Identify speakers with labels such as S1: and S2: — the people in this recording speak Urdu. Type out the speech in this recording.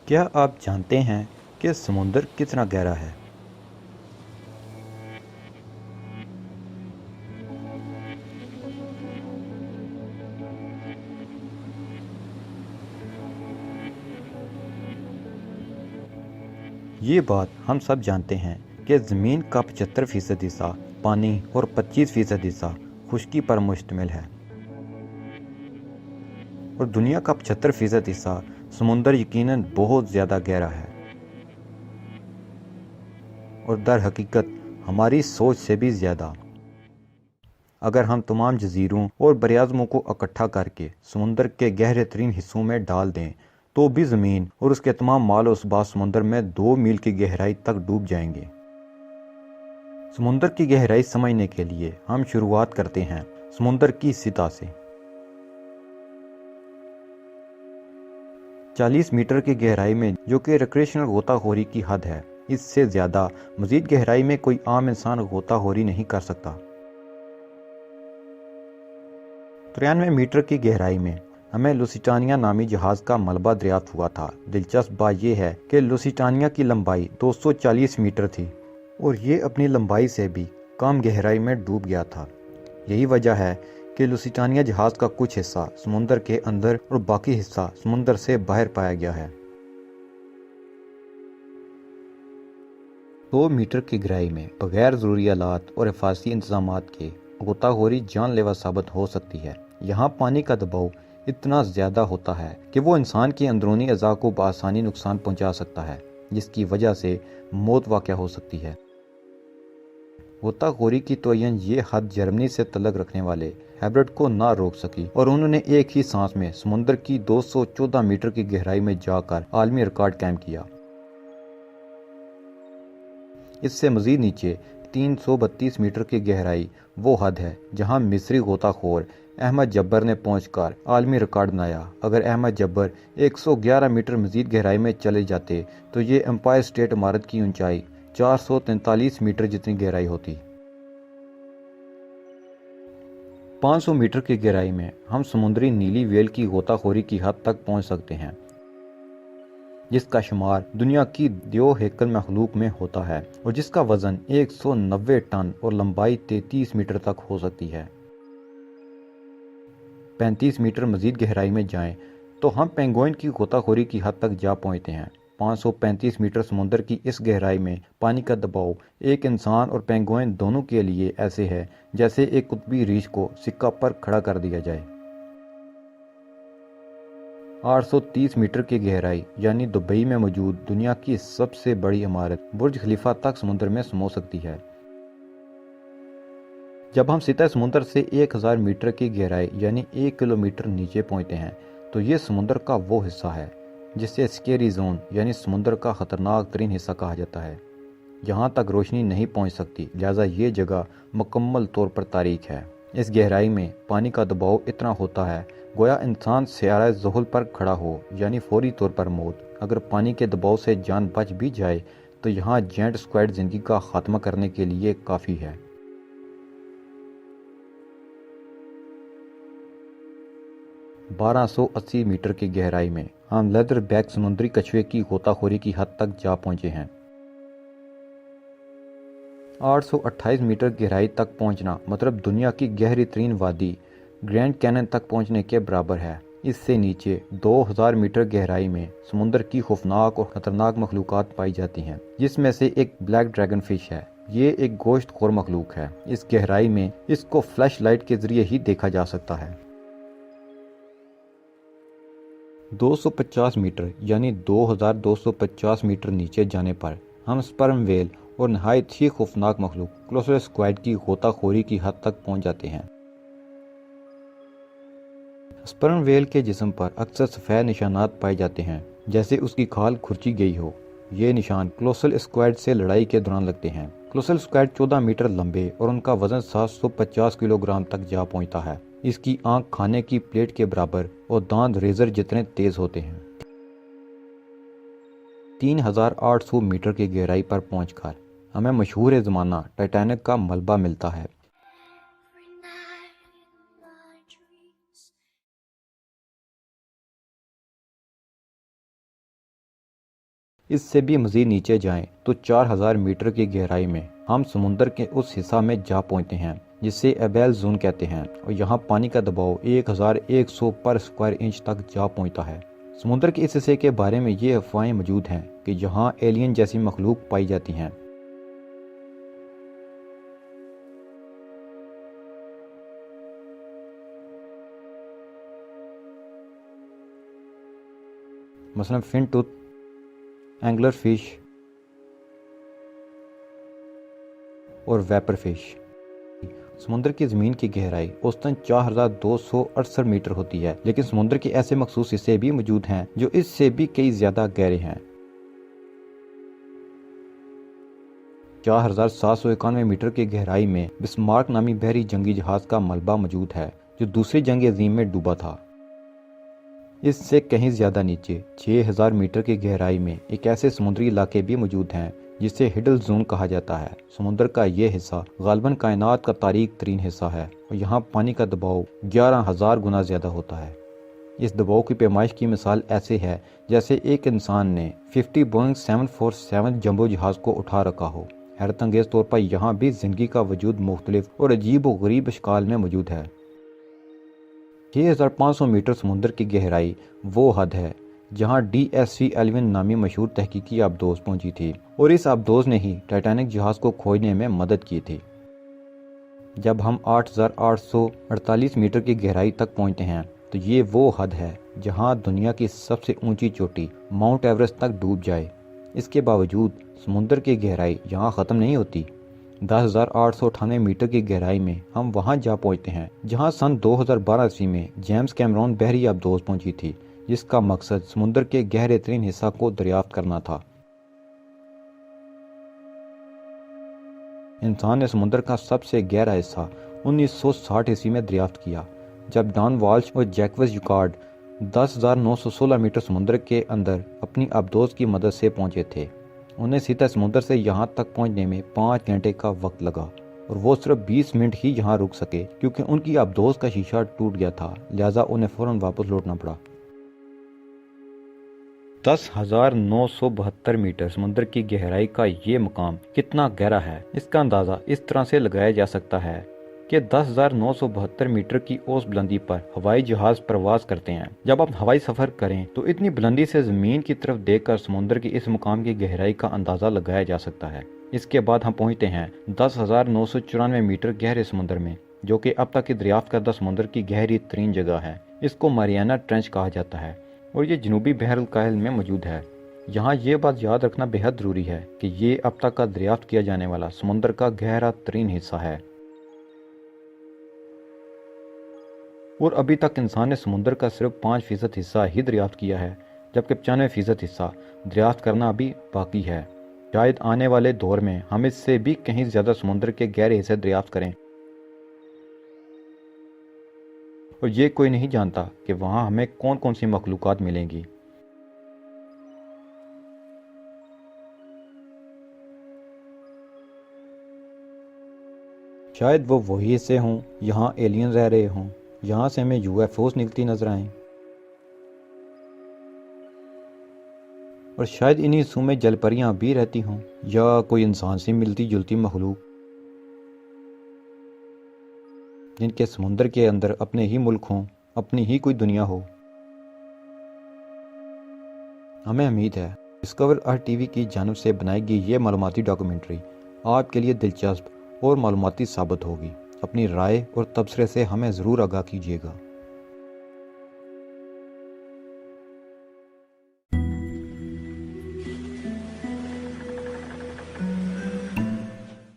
S1: کیا آپ جانتے ہیں کہ سمندر کتنا گہرا ہے؟ یہ بات ہم سب جانتے ہیں کہ زمین کا 75% حصہ پانی اور 25% حصہ خشکی پر مشتمل ہے، اور دنیا کا 75% حصہ سمندر یقیناً بہت زیادہ گہرا ہے، اور در حقیقت ہماری سوچ سے بھی زیادہ۔ اگر ہم تمام جزیروں اور براعظموں کو اکٹھا کر کے سمندر کے گہرے ترین حصوں میں ڈال دیں تو بھی زمین اور اس کے تمام مال و اسباب سمندر میں 2 میل کی گہرائی تک ڈوب جائیں گے۔ سمندر کی گہرائی سمجھنے کے لیے ہم شروعات کرتے ہیں سمندر کی سطح سے۔ 40 میٹر کی گہرائی میں، جو کہ ریکریشنل غوطہ خوری کی حد ہے، اس سے زیادہ مزید گہرائی میں کوئی عام انسان غوطہ خوری نہیں کر سکتا۔ 93 میٹر کی گہرائی میں ہمیں لوسیٹانیہ نامی جہاز کا ملبہ دریافت ہوا تھا۔ دلچسپ بات یہ ہے کہ لوسیٹانیہ کی لمبائی 240 میٹر تھی، اور یہ اپنی لمبائی سے بھی کم گہرائی میں ڈوب گیا تھا۔ یہی وجہ ہے کہ لوسیٹانیہ جہاز کا کچھ حصہ سمندر کے اندر اور باقی حصہ سمندر سے باہر پایا گیا ہے۔ 100 میٹر کی گہرائی میں بغیر ضروری آلات اور حفاظتی انتظامات کے غوطہ خوری جان لیوا ثابت ہو سکتی ہے۔ یہاں پانی کا دباؤ اتنا زیادہ ہوتا ہے کہ وہ انسان کی اندرونی اعضاء کو بآسانی نقصان پہنچا سکتا ہے، جس کی وجہ سے موت واقع ہو سکتی ہے۔ غوطہ خوری کی تعین یہ حد جرمنی سے تعلق رکھنے والے ہیبرٹ کو نہ روک سکی، اور انہوں نے ایک ہی سانس میں سمندر کی 214 میٹر کی گہرائی میں جا کر عالمی ریکارڈ قائم کیا۔ اس سے مزید نیچے 332 میٹر کی گہرائی وہ حد ہے جہاں مصری غوطہ خور احمد جبر نے پہنچ کر عالمی ریکارڈ بنایا۔ اگر احمد جبر 111 میٹر مزید گہرائی میں چلے جاتے تو یہ امپائر اسٹیٹ عمارت کی اونچائی 443 میٹر جتنی گہرائی ہوتی۔ 500 میٹر کی گہرائی میں ہم سمندری نیلی ویل کی غوطہ خوری کی حد تک پہنچ سکتے ہیں، جس کا شمار دنیا کی دیو ہیکل مخلوق میں ہوتا ہے، اور جس کا وزن 190 ٹن اور لمبائی 33 میٹر تک ہو سکتی ہے۔ 35 میٹر مزید گہرائی میں جائیں تو ہم پینگوئن کی غوطہ خوری کی حد تک جا پہنچتے ہیں۔ 535 میٹر سمندر کی اس گہرائی میں پانی کا دباؤ ایک انسان اور پینگوئن دونوں کے لیے ایسے ہے جیسے ایک قطبی ریچھ کو سکہ پر کھڑا کر دیا جائے۔ 830 میٹر کی گہرائی یعنی دبئی میں موجود دنیا کی سب سے بڑی عمارت برج خلیفہ تک سمندر میں سمو سکتی ہے۔ جب ہم سطح سمندر سے 1000 میٹر کی گہرائی یعنی 1 کلومیٹر نیچے پہنچتے ہیں تو یہ سمندر کا وہ حصہ ہے جسے سکیری زون یعنی سمندر کا خطرناک ترین حصہ کہا جاتا ہے۔ یہاں تک روشنی نہیں پہنچ سکتی، لہذا یہ جگہ مکمل طور پر تاریک ہے۔ اس گہرائی میں پانی کا دباؤ اتنا ہوتا ہے گویا انسان سیارہ زحل پر کھڑا ہو، یعنی فوری طور پر موت۔ اگر پانی کے دباؤ سے جان بچ بھی جائے تو یہاں جینٹ اسکویڈ زندگی کا خاتمہ کرنے کے لیے کافی ہے۔ 1280 میٹر کی گہرائی میں ہم لیدر بیک سمندری کچھوے کی غوطہ خوری کی حد تک جا پہنچے ہیں۔ 828 میٹر گہرائی تک پہنچنا مطلب دنیا کی گہری ترین وادی گرینڈ کینن تک پہنچنے کے برابر ہے۔ اس سے نیچے 2000 میٹر گہرائی میں سمندر کی خوفناک اور خطرناک مخلوقات پائی جاتی ہیں، جس میں سے ایک بلیک ڈریگن فش ہے۔ یہ ایک گوشت خور مخلوق ہے۔ اس گہرائی میں اس کو فلیش لائٹ کے ذریعے ہی دیکھا جا سکتا ہے۔ 250 میٹر یعنی 2250 میٹر نیچے جانے پر ہم سپرم ویل اور نہایت ہی خوفناک مخلوق کولوسل اسکوائڈ کی غوطہ خوری کی حد تک پہنچ جاتے ہیں۔ سپرم ویل کے جسم پر اکثر سفید نشانات پائے جاتے ہیں، جیسے اس کی کھال کھرچی گئی ہو۔ یہ نشان کولوسل اسکوائڈ سے لڑائی کے دوران لگتے ہیں۔ کولوسل اسکوائڈ 14 میٹر لمبے اور ان کا وزن 750 کلو گرام تک جا پہنچتا ہے۔ اس کی آنکھ کھانے کی پلیٹ کے برابر اور دانت ریزر جتنے تیز ہوتے ہیں۔ 3800 میٹر کی گہرائی پر پہنچ کر ہمیں مشہور زمانہ ٹائٹینک کا ملبہ ملتا ہے۔ اس سے بھی مزید نیچے جائیں تو 4000 میٹر کی گہرائی میں ہم سمندر کے اس حصہ میں جا پہنچتے ہیں جسے ایبیل زون کہتے ہیں، اور یہاں پانی کا دباؤ 1100 پر اسکوائر انچ تک جا پہنچتا ہے۔ سمندر کے اس حصے کے بارے میں یہ افواہیں موجود ہیں کہ یہاں ایلین جیسی مخلوق پائی جاتی ہیں۔ مثلا فن ٹوتھ، اینگلر فش اور ویپر فش۔ سمندر کی زمین کی گہرائی اوسطاً 4268 میٹر ہوتی ہے، لیکن سمندر کے ایسے مخصوص حصے بھی موجود ہیں جو اس سے بھی کئی زیادہ گہرے ہیں۔ 4791 میٹر کی گہرائی میں بسمارک نامی بحری جنگی جہاز کا ملبہ موجود ہے جو دوسری جنگ عظیم میں ڈوبا تھا۔ اس سے کہیں زیادہ نیچے 6000 میٹر کی گہرائی میں ایک ایسے سمندری علاقے بھی موجود ہیں جسے ہڈل زون کہا جاتا ہے۔ سمندر کا یہ حصہ غالباً کائنات کا تاریک ترین حصہ ہے اور یہاں پانی کا دباؤ 11000 گنا زیادہ ہوتا ہے۔ اس دباؤ کی پیمائش کی مثال ایسے ہے جیسے ایک انسان نے 50 بوئنگ 747 جمبو جہاز کو اٹھا رکھا ہو۔ حیرت انگیز طور پر یہاں بھی زندگی کا وجود مختلف اور عجیب و غریب اشکال میں موجود ہے۔ 6500 میٹر سمندر کی گہرائی وہ حد ہے جہاں DSC-11 نامی مشہور تحقیقی آبدوز پہنچی تھی، اور اس آبدوز نے ہی ٹائٹینک جہاز کو کھوجنے میں مدد کی تھی۔ جب ہم 8848 میٹر کی گہرائی تک پہنچتے ہیں تو یہ وہ حد ہے جہاں دنیا کی سب سے اونچی چوٹی ماؤنٹ ایورسٹ تک ڈوب جائے۔ اس کے باوجود سمندر کی گہرائی یہاں ختم نہیں ہوتی۔ 10898 میٹر کی گہرائی میں ہم وہاں جا پہنچتے ہیں جہاں سن 2012 میں جیمز کیمرون بحری آبدوز پہنچی تھی، جس کا مقصد سمندر کے گہرے ترین حصہ کو دریافت کرنا تھا۔ انسان نے سمندر کا سب سے گہرا حصہ 1960 میں دریافت کیا، جب ڈان والش اور جیکوس یوکارڈ 10916 میٹر سمندر کے اندر اپنی آبدوز کی مدد سے پہنچے تھے۔ انہیں سطح سمندر سے یہاں تک پہنچنے میں 5 گھنٹے کا وقت لگا، اور وہ صرف 20 منٹ ہی یہاں رک سکے کیونکہ ان کی آبدوز کا شیشہ ٹوٹ گیا تھا، لہٰذا انہیں فوراً واپس لوٹنا پڑا۔ 10,972 میٹر سمندر کی گہرائی کا یہ مقام کتنا گہرا ہے، اس کا اندازہ اس طرح سے لگایا جا سکتا ہے کہ 10,972 میٹر کی اوس بلندی پر ہوائی جہاز پرواز کرتے ہیں۔ جب آپ ہوائی سفر کریں تو اتنی بلندی سے زمین کی طرف دیکھ کر سمندر کی اس مقام کی گہرائی کا اندازہ لگایا جا سکتا ہے۔ اس کے بعد ہم پہنچتے ہیں 10,994 میٹر گہرے سمندر میں، جو کہ اب تک کی دریافت کردہ سمندر کی گہری ترین جگہ ہے۔ اس کو ماریانا ٹرنچ کہا جاتا ہے اور یہ جنوبی بحر الکاہل میں موجود ہے۔ یہاں یہ بات یاد رکھنا بے حد ضروری ہے کہ یہ اب تک کا دریافت کیا جانے والا سمندر کا گہرا ترین حصہ ہے، اور ابھی تک انسان نے سمندر کا صرف 5% حصہ ہی دریافت کیا ہے، جبکہ 95% حصہ دریافت کرنا ابھی باقی ہے۔ شاید آنے والے دور میں ہم اس سے بھی کہیں زیادہ سمندر کے گہرے حصے دریافت کریں، اور یہ کوئی نہیں جانتا کہ وہاں ہمیں کون کون سی مخلوقات ملیں گی۔ شاید وہ وہی حصے ہوں یہاں ایلین رہ رہے ہوں، یہاں سے ہمیں UFOs نکلتی نظر آئیں، اور شاید انہی حصوں میں جل پریاں بھی رہتی ہوں، یا کوئی انسان سے ملتی جلتی مخلوق جن کے سمندر کے اندر اپنے ہی ملک ہوں، اپنی ہی کوئی دنیا ہو۔ ہمیں امید ہے ڈسکور ارتھ TV کی جانب سے بنائی گئی یہ معلوماتی ڈاکومنٹری آپ کے لیے دلچسپ اور معلوماتی ثابت ہوگی۔ اپنی رائے اور تبصرے سے ہمیں ضرور آگاہ کیجیے گا۔